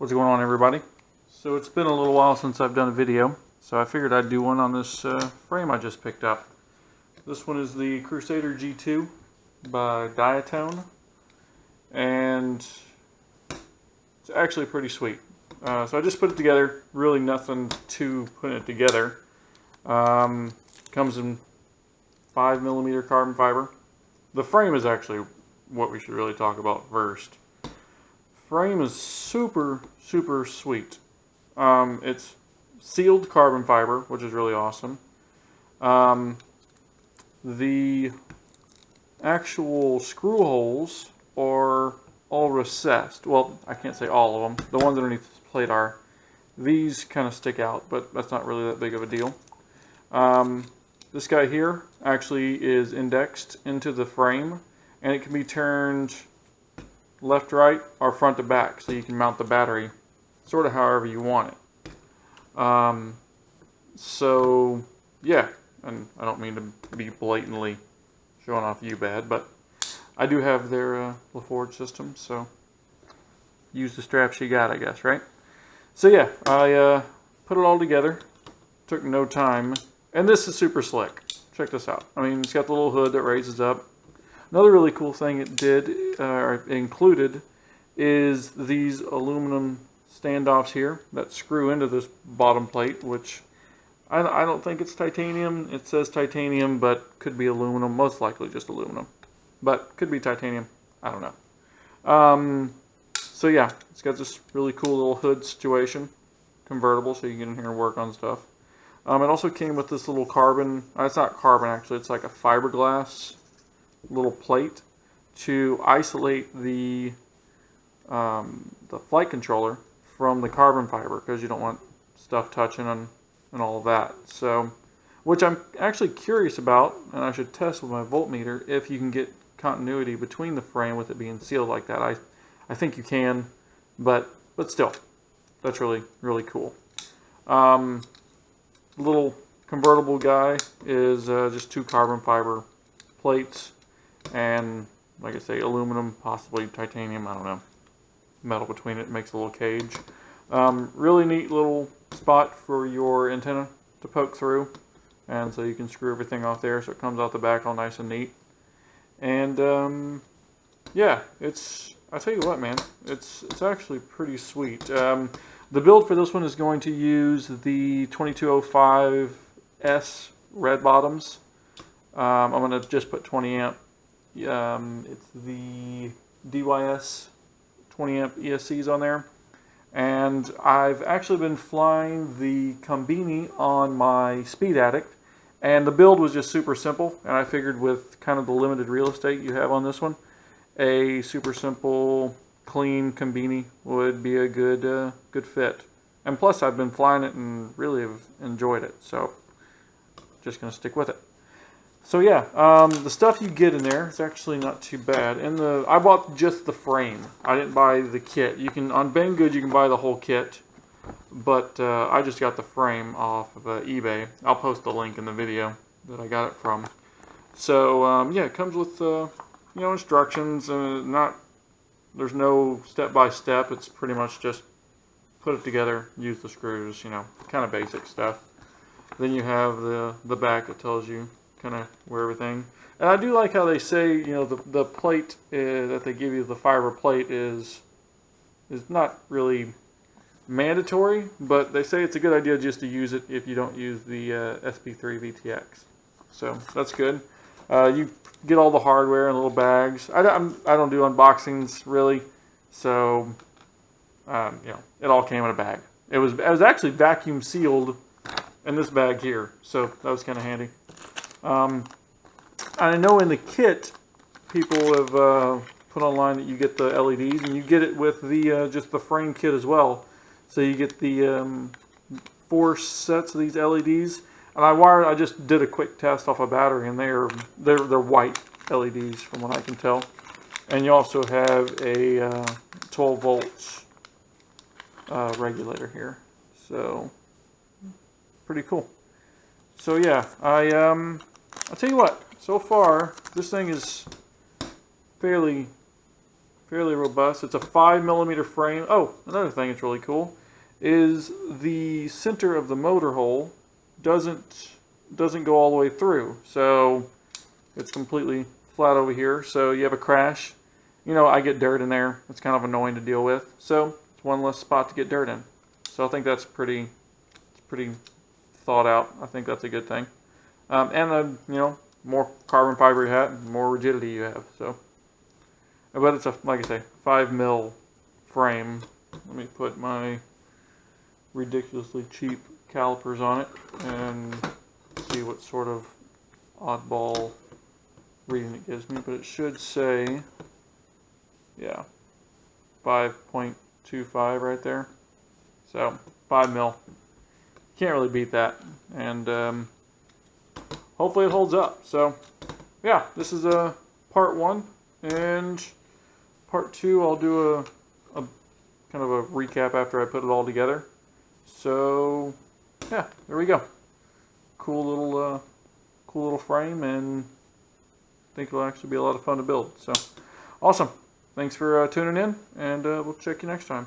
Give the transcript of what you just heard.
What's going on, everybody? So it's been a little while since I've done a video, so I figured I'd do one on this frame I just picked up. This one is the Crusader G2 by Diatone, and it's actually pretty sweet. So I just put it together, really nothing to put it together. Comes in 5mm carbon fiber. The frame is actually what we should really talk about first. Frame is super sweet. It's sealed carbon fiber, which is really awesome. The actual screw holes are all recessed. Well, I can't say all of them. The ones underneath this plate are. These kind of stick out, but that's not really that big of a deal. This guy here actually is indexed into the frame, and it can be turned left, right, or front to back, so you can mount the battery sort of however you want it. So yeah, and I don't mean to be blatantly showing off you bad, but I do have their LaForge system, so use the straps you got, I guess, right? So yeah, I put it all together. Took no time, and this is super slick. Check this out. I mean, it's got the little hood that raises up. Another really cool thing it did, or included, is these aluminum standoffs here that screw into this bottom plate, which I don't think it's titanium. It says titanium, but could be aluminum. Most likely just aluminum, but could be titanium. I don't know. So yeah, it's got this really cool little hood situation, convertible, so you can get in here and work on stuff. It also came with this little carbon. It's not carbon actually. It's like a fiberglass little plate to isolate the flight controller from the carbon fiber, because you don't want stuff touching and all of that. So, which I'm actually curious about, and I should test with my voltmeter if you can get continuity between the frame with it being sealed like that. I think you can, but still, that's really cool. Little convertible guy is just 2 carbon fiber plates, and like I say, aluminum, possibly titanium, I don't know, metal between it makes a little cage. Really neat little spot for your antenna to poke through, and so you can screw everything off there so it comes out the back all nice and neat. And yeah, I tell you what, man, it's actually pretty sweet. The build for this one is going to use the 2205S red bottoms. I'm going to just put 20 amp. It's the DYS 20 amp ESCs on there. And I've actually been flying the Combini on my Speed Addict. And the build was just super simple. And I figured with kind of the limited real estate you have on this one, a super simple, clean Combini would be a good fit. And plus, I've been flying it and really have enjoyed it. So, just going to stick with it. So yeah, the stuff you get in there is actually not too bad. I bought just the frame. I didn't buy the kit. You can, on Banggood, you can buy the whole kit, but I just got the frame off of eBay. I'll post the link in the video that I got it from. So yeah, it comes with instructions. There's no step-by-step. It's pretty much just put it together, use the screws, kind of basic stuff. Then you have the back that tells you kind of where everything. And I do like how they say, the plate that they give you, the fiber plate, is not really mandatory, but they say it's a good idea just to use it if you don't use the SP3 VTX. So that's good. You get all the hardware in little bags. I don't do unboxings really, so it all came in a bag. It was actually vacuum sealed in this bag here, so that was kind of handy. I know in the kit, people have put online that you get the LEDs, and you get it with the just the frame kit as well. So you get the 4 sets of these LEDs, and I just did a quick test off a battery, and they're white LEDs from what I can tell. And you also have a 12 volts regulator here, so pretty cool. So yeah, I'll tell you what, so far this thing is fairly fairly robust. It's a 5mm frame. Oh, another thing that's really cool is the center of the motor hole doesn't go all the way through. So it's completely flat over here. So you have a crash. You know, I get dirt in there. It's kind of annoying to deal with. So it's one less spot to get dirt in. So I think that's pretty thought out. I think that's a good thing. And you know, more carbon fiber you have, more rigidity you have. So, but it's a, like I say, 5mm frame. Let me put my ridiculously cheap calipers on it and see what sort of oddball reading it gives me. But it should say, yeah, 5.25 right there. So 5mm. Can't really beat that. And hopefully it holds up. So yeah, this is a part 1, and part 2 I'll do a kind of a recap after I put it all together. So yeah, there we go. Cool little frame, and I think it'll actually be a lot of fun to build. So awesome. Thanks for tuning in, and we'll check you next time.